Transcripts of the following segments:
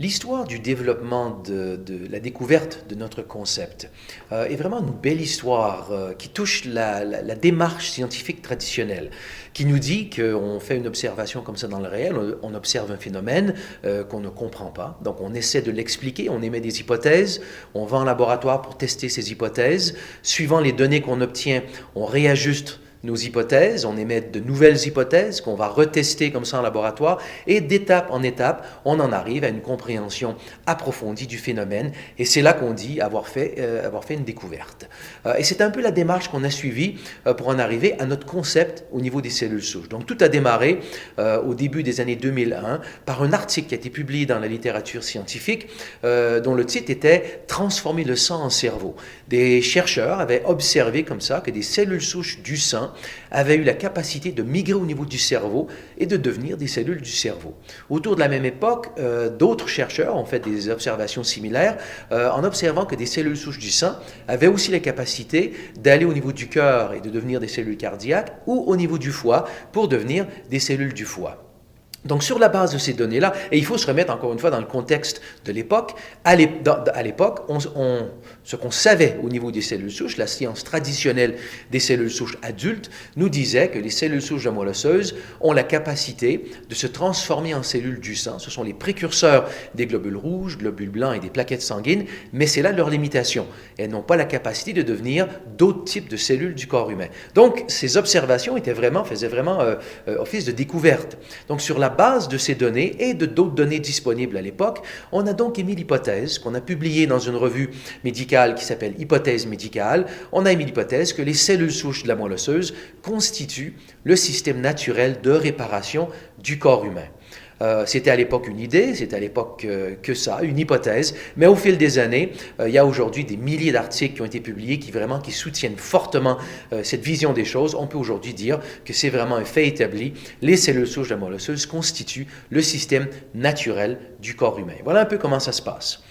L'histoire du développement de la découverte de notre concept est vraiment une belle histoire qui touche la démarche scientifique traditionnelle, qui nous dit qu'on fait une observation comme ça dans le réel, on observe un phénomène qu'on ne comprend pas, donc on essaie de l'expliquer, on émet des hypothèses, on va en laboratoire pour tester ces hypothèses, suivant les données qu'on obtient, on réajuste nos hypothèses, on émet de nouvelles hypothèses qu'on va retester comme ça en laboratoire et d'étape en étape, on en arrive à une compréhension approfondie du phénomène et c'est là qu'on dit avoir fait une découverte. Et c'est un peu la démarche qu'on a suivie pour en arriver à notre concept au niveau des cellules souches. Donc tout a démarré au début des années 2001 par un article qui a été publié dans la littérature scientifique dont le titre était « Transformer le sang en cerveau ». Des chercheurs avaient observé comme ça que des cellules souches du sang avaient eu la capacité de migrer au niveau du cerveau et de devenir des cellules du cerveau. Autour de la même époque, d'autres chercheurs ont fait des observations similaires en observant que des cellules souches du sang avaient aussi la capacité d'aller au niveau du cœur et de devenir des cellules cardiaques ou au niveau du foie pour devenir des cellules du foie. Donc, sur la base de ces données-là, et il faut se remettre encore une fois dans le contexte de l'époque, à l'époque, ce qu'on savait au niveau des cellules souches, la science traditionnelle des cellules souches adultes, nous disait que les cellules souches de la moelle osseuse ont la capacité de se transformer en cellules du sang. Ce sont les précurseurs des globules rouges, globules blancs et des plaquettes sanguines, mais c'est là leur limitation. Elles n'ont pas la capacité de devenir d'autres types de cellules du corps humain. Donc, ces observations faisaient vraiment office de découverte. Donc, sur la base de ces données et de d'autres données disponibles à l'époque, on a donc émis l'hypothèse qu'on a publiée dans une revue médicale qui s'appelle Hypothèse médicale. On a émis l'hypothèse que les cellules souches de la moelle osseuse constituent le système naturel de réparation du corps humain. C'était à l'époque une idée, c'était à l'époque une hypothèse, mais au fil des années, il y a aujourd'hui des milliers d'articles qui ont été publiés qui soutiennent fortement cette vision des choses. On peut aujourd'hui dire que c'est vraiment un fait établi. Les cellules souches de la moelle osseuse constituent le système naturel du corps humain. Voilà un peu comment ça se passe.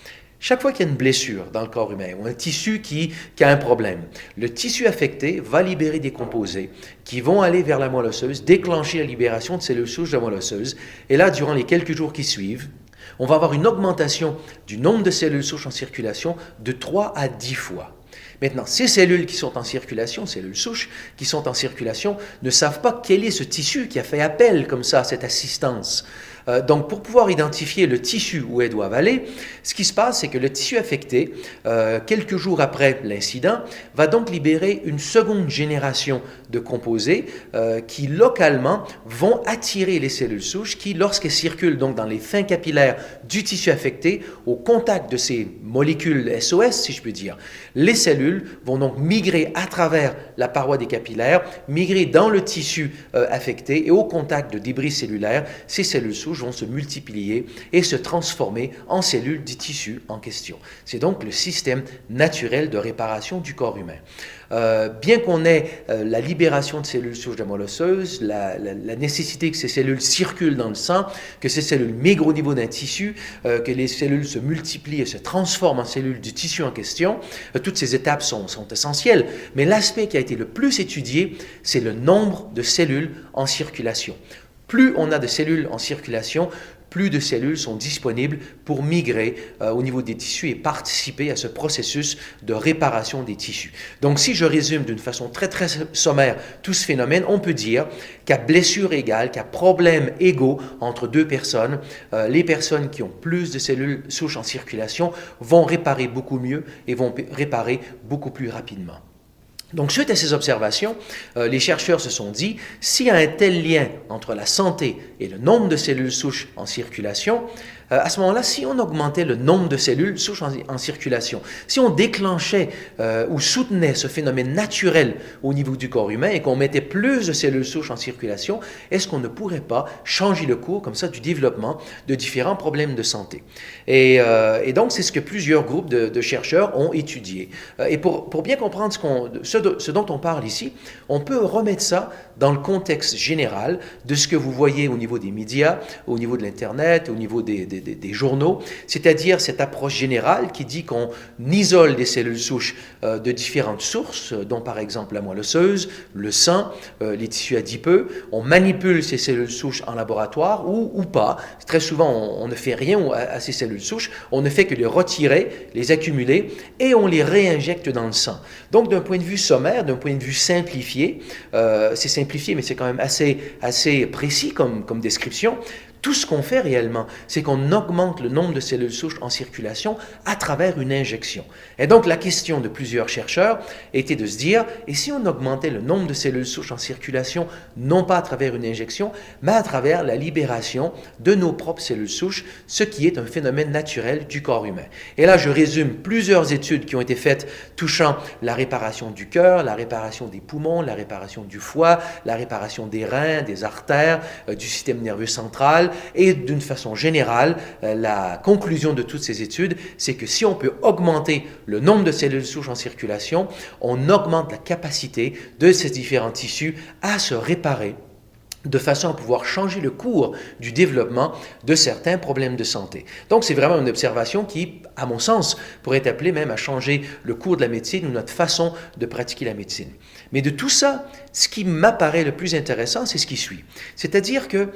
Chaque fois qu'il y a une blessure dans le corps humain ou un tissu qui a un problème, le tissu affecté va libérer des composés qui vont aller vers la moelle osseuse, déclencher la libération de cellules souches de la moelle osseuse. Et là, durant les quelques jours qui suivent, on va avoir une augmentation du nombre de cellules souches en circulation de 3 à 10 fois. Maintenant, ces cellules qui sont en circulation, cellules souches qui sont en circulation, ne savent pas quel est ce tissu qui a fait appel comme ça à cette assistance. Donc, pour pouvoir identifier le tissu où elles doivent aller, ce qui se passe, c'est que le tissu affecté, quelques jours après l'incident, va donc libérer une seconde génération de composés qui, localement, vont attirer les cellules souches qui, lorsqu'elles circulent donc dans les fins capillaires du tissu affecté, au contact de ces molécules SOS, si je peux dire, les cellules vont donc migrer à travers la paroi des capillaires, migrer dans le tissu affecté et au contact de débris cellulaires, ces cellules souches vont se multiplier et se transformer en cellules du tissu en question. C'est donc le système naturel de réparation du corps humain. Bien qu'on ait la libération de cellules souches de la moelle osseuse, la nécessité que ces cellules circulent dans le sang, que ces cellules migrent au niveau d'un tissu, que les cellules se multiplient et se transforment en cellules du tissu en question, toutes ces étapes sont essentielles. Mais l'aspect qui a été le plus étudié, c'est le nombre de cellules en circulation. Plus on a de cellules en circulation, plus de cellules sont disponibles pour migrer au niveau des tissus et participer à ce processus de réparation des tissus. Donc, si je résume d'une façon très, très sommaire tout ce phénomène, on peut dire qu'à blessure égale, qu'à problème égaux entre deux personnes, les personnes qui ont plus de cellules souches en circulation vont réparer beaucoup mieux et vont réparer beaucoup plus rapidement. Donc, suite à ces observations, les chercheurs se sont dit, s'il y a un tel lien entre la santé et le nombre de cellules souches en circulation, à ce moment-là, si on augmentait le nombre de cellules souches en circulation, si on déclenchait ou soutenait ce phénomène naturel au niveau du corps humain et qu'on mettait plus de cellules souches en circulation, est-ce qu'on ne pourrait pas changer le cours comme ça du développement de différents problèmes de santé? Et donc, c'est ce que plusieurs groupes de chercheurs ont étudié. Et pour bien comprendre ce dont on parle ici, on peut remettre ça dans le contexte général de ce que vous voyez au niveau des médias, au niveau de l'Internet, au niveau des des journaux, c'est-à-dire cette approche générale qui dit qu'on isole des cellules souches de différentes sources, dont par exemple la moelle osseuse, le sang, les tissus adipeux. On manipule ces cellules souches en laboratoire ou pas. Très souvent, on ne fait rien à ces cellules souches, on ne fait que les retirer, les accumuler et on les réinjecte dans le sang. Donc, d'un point de vue sommaire, d'un point de vue simplifié, c'est simplifié, mais c'est quand même assez précis comme description. Tout ce qu'on fait réellement, c'est qu'on augmente le nombre de cellules souches en circulation à travers une injection. Et donc, la question de plusieurs chercheurs était de se dire, et si on augmentait le nombre de cellules souches en circulation, non pas à travers une injection, mais à travers la libération de nos propres cellules souches, ce qui est un phénomène naturel du corps humain. Et là, je résume plusieurs études qui ont été faites touchant la réparation du cœur, la réparation des poumons, la réparation du foie, la réparation des reins, des artères, du système nerveux central. Et d'une façon générale, la conclusion de toutes ces études, c'est que si on peut augmenter le nombre de cellules souches en circulation, on augmente la capacité de ces différents tissus à se réparer de façon à pouvoir changer le cours du développement de certains problèmes de santé. Donc, c'est vraiment une observation qui, à mon sens, pourrait appeler même à changer le cours de la médecine ou notre façon de pratiquer la médecine. Mais de tout ça, ce qui m'apparaît le plus intéressant, c'est ce qui suit. C'est-à-dire que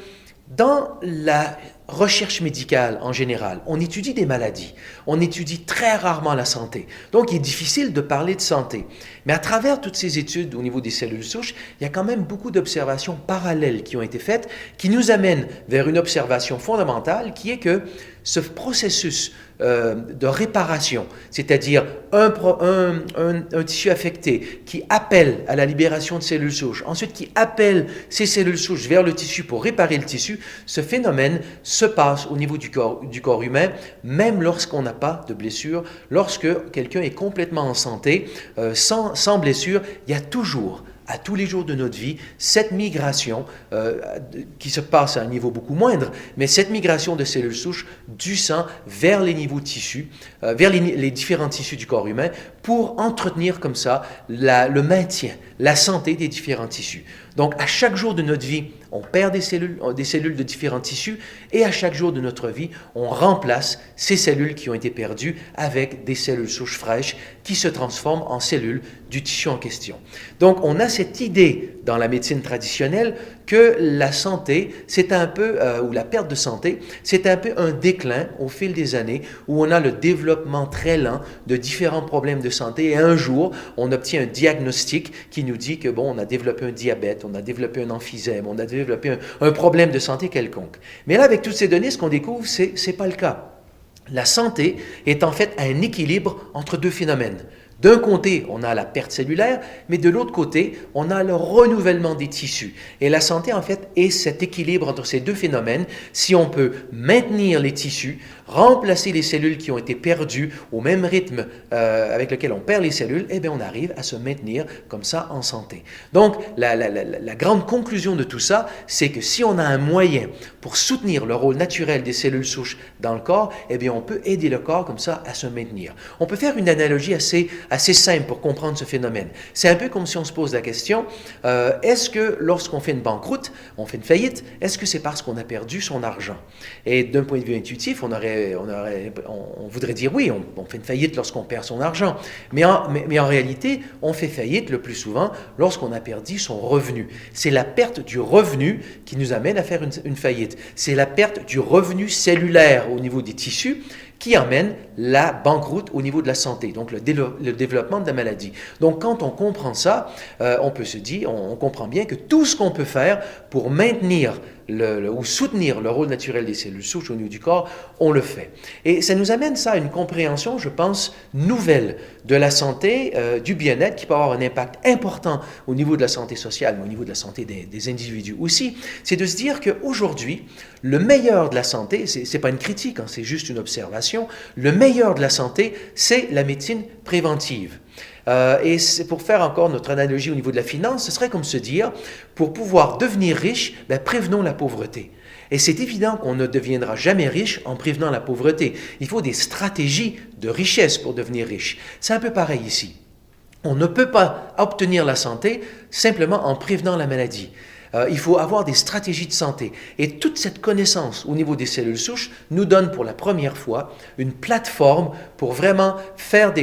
dans la recherche médicale en général, on étudie des maladies, on étudie très rarement la santé. Donc, il est difficile de parler de santé. Mais à travers toutes ces études au niveau des cellules souches, il y a quand même beaucoup d'observations parallèles qui ont été faites, qui nous amènent vers une observation fondamentale qui est que ce processus de réparation, c'est-à-dire un tissu affecté qui appelle à la libération de cellules souches, ensuite qui appelle ces cellules souches vers le tissu pour réparer le tissu, ce phénomène se passe au niveau du corps humain, même lorsqu'on n'a pas de blessure, lorsque quelqu'un est complètement en santé, sans blessure, il y a toujours à tous les jours de notre vie, cette migration qui se passe à un niveau beaucoup moindre, mais cette migration de cellules souches du sang vers les niveaux de tissus, vers les différents tissus du corps humain, pour entretenir comme ça le maintien, la santé des différents tissus. Donc, à chaque jour de notre vie, on perd des cellules de différents tissus, et à chaque jour de notre vie, on remplace ces cellules qui ont été perdues avec des cellules souches fraîches qui se transforment en cellules du tissu en question. Donc, on a cette idée dans la médecine traditionnelle que la santé, c'est un peu, ou la perte de santé, c'est un peu un déclin au fil des années où on a le développement très lent de différents problèmes de santé et un jour, on obtient un diagnostic qui nous dit que, bon, on a développé un diabète, on a développé un emphysème, on a développé un problème de santé quelconque. Mais là, avec toutes ces données, ce qu'on découvre, c'est pas le cas. La santé est en fait un équilibre entre deux phénomènes. D'un côté, on a la perte cellulaire, mais de l'autre côté, on a le renouvellement des tissus. Et la santé, en fait, est cet équilibre entre ces deux phénomènes. Si on peut maintenir les tissus, remplacer les cellules qui ont été perdues au même rythme avec lequel on perd les cellules, eh bien, on arrive à se maintenir comme ça en santé. Donc, la grande conclusion de tout ça, c'est que si on a un moyen pour soutenir le rôle naturel des cellules souches dans le corps, eh bien, on peut aider le corps comme ça à se maintenir. On peut faire une analogie assez simple pour comprendre ce phénomène. C'est un peu comme si on se pose la question, est-ce que lorsqu'on fait une banqueroute, on fait une faillite, est-ce que c'est parce qu'on a perdu son argent? Et d'un point de vue intuitif, on voudrait dire oui, on fait une faillite lorsqu'on perd son argent. Mais en réalité, on fait faillite le plus souvent lorsqu'on a perdu son revenu. C'est la perte du revenu qui nous amène à faire une faillite. C'est la perte du revenu cellulaire au niveau des tissus qui amène la banqueroute au niveau de la santé, donc le développement de la maladie. Donc, quand on comprend ça, on peut se dire, on comprend bien que tout ce qu'on peut faire pour maintenir ou soutenir le rôle naturel des cellules souches au niveau du corps, on le fait. Et ça nous amène ça à une compréhension, je pense, nouvelle de la santé, du bien-être, qui peut avoir un impact important au niveau de la santé sociale, mais au niveau de la santé des individus aussi. C'est de se dire qu'aujourd'hui, le meilleur de la santé, c'est pas une critique, hein, c'est juste une observation, le meilleur de la santé, c'est la médecine préventive. Et c'est pour faire encore notre analogie au niveau de la finance, ce serait comme se dire, pour pouvoir devenir riche, prévenons la pauvreté. Et c'est évident qu'on ne deviendra jamais riche en prévenant la pauvreté. Il faut des stratégies de richesse pour devenir riche. C'est un peu pareil ici. On ne peut pas obtenir la santé simplement en prévenant la maladie. Il faut avoir des stratégies de santé. Et toute cette connaissance au niveau des cellules souches nous donne pour la première fois une plateforme pour vraiment faire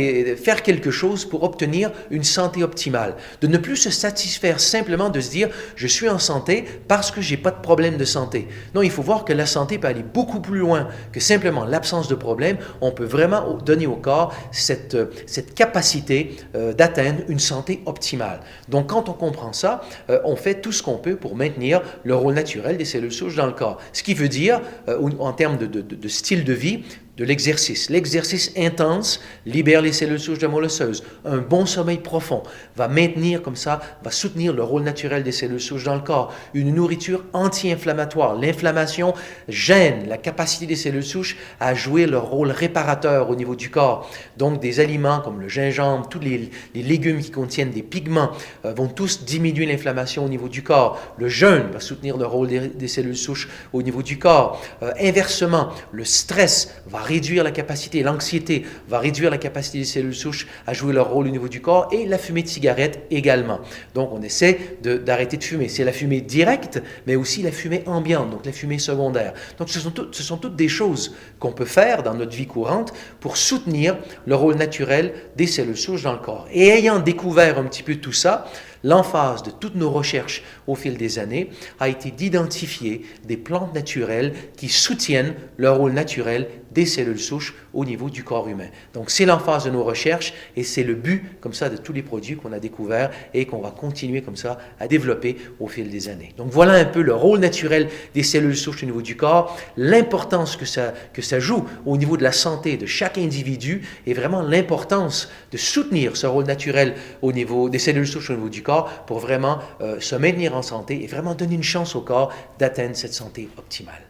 quelque chose pour obtenir une santé optimale. De ne plus se satisfaire simplement de se dire « je suis en santé parce que je n'ai pas de problème de santé ». Non, il faut voir que la santé peut aller beaucoup plus loin que simplement l'absence de problème. On peut vraiment donner au corps cette capacité d'atteindre une santé optimale. Donc, quand on comprend ça, on fait tout ce qu'on peut pour maintenir le rôle naturel des cellules souches dans le corps. Ce qui veut dire, en termes de style de vie, de l'exercice. L'exercice intense libère les cellules souches de moelle osseuse. Un bon sommeil profond va maintenir comme ça, va soutenir le rôle naturel des cellules souches dans le corps. Une nourriture anti-inflammatoire. L'inflammation gêne la capacité des cellules souches à jouer leur rôle réparateur au niveau du corps. Donc des aliments comme le gingembre, tous les légumes qui contiennent des pigments vont tous diminuer l'inflammation au niveau du corps. Le jeûne va soutenir le rôle des cellules souches au niveau du corps. Inversement, le stress va réduire la capacité, l'anxiété va réduire la capacité des cellules souches à jouer leur rôle au niveau du corps et la fumée de cigarette également. Donc, on essaie d'arrêter de fumer. C'est la fumée directe, mais aussi la fumée ambiante, donc la fumée secondaire. Donc, ce sont toutes des choses qu'on peut faire dans notre vie courante pour soutenir le rôle naturel des cellules souches dans le corps. Et ayant découvert un petit peu tout ça, l'emphase de toutes nos recherches au fil des années a été d'identifier des plantes naturelles qui soutiennent le rôle naturel des cellules souches au niveau du corps humain. Donc, c'est l'emphase de nos recherches et c'est le but, comme ça, de tous les produits qu'on a découverts et qu'on va continuer, comme ça, à développer au fil des années. Donc, voilà un peu le rôle naturel des cellules souches au niveau du corps, l'importance que ça joue au niveau de la santé de chaque individu et vraiment l'importance de soutenir ce rôle naturel au niveau des cellules souches au niveau du corps pour vraiment se maintenir en santé et vraiment donner une chance au corps d'atteindre cette santé optimale.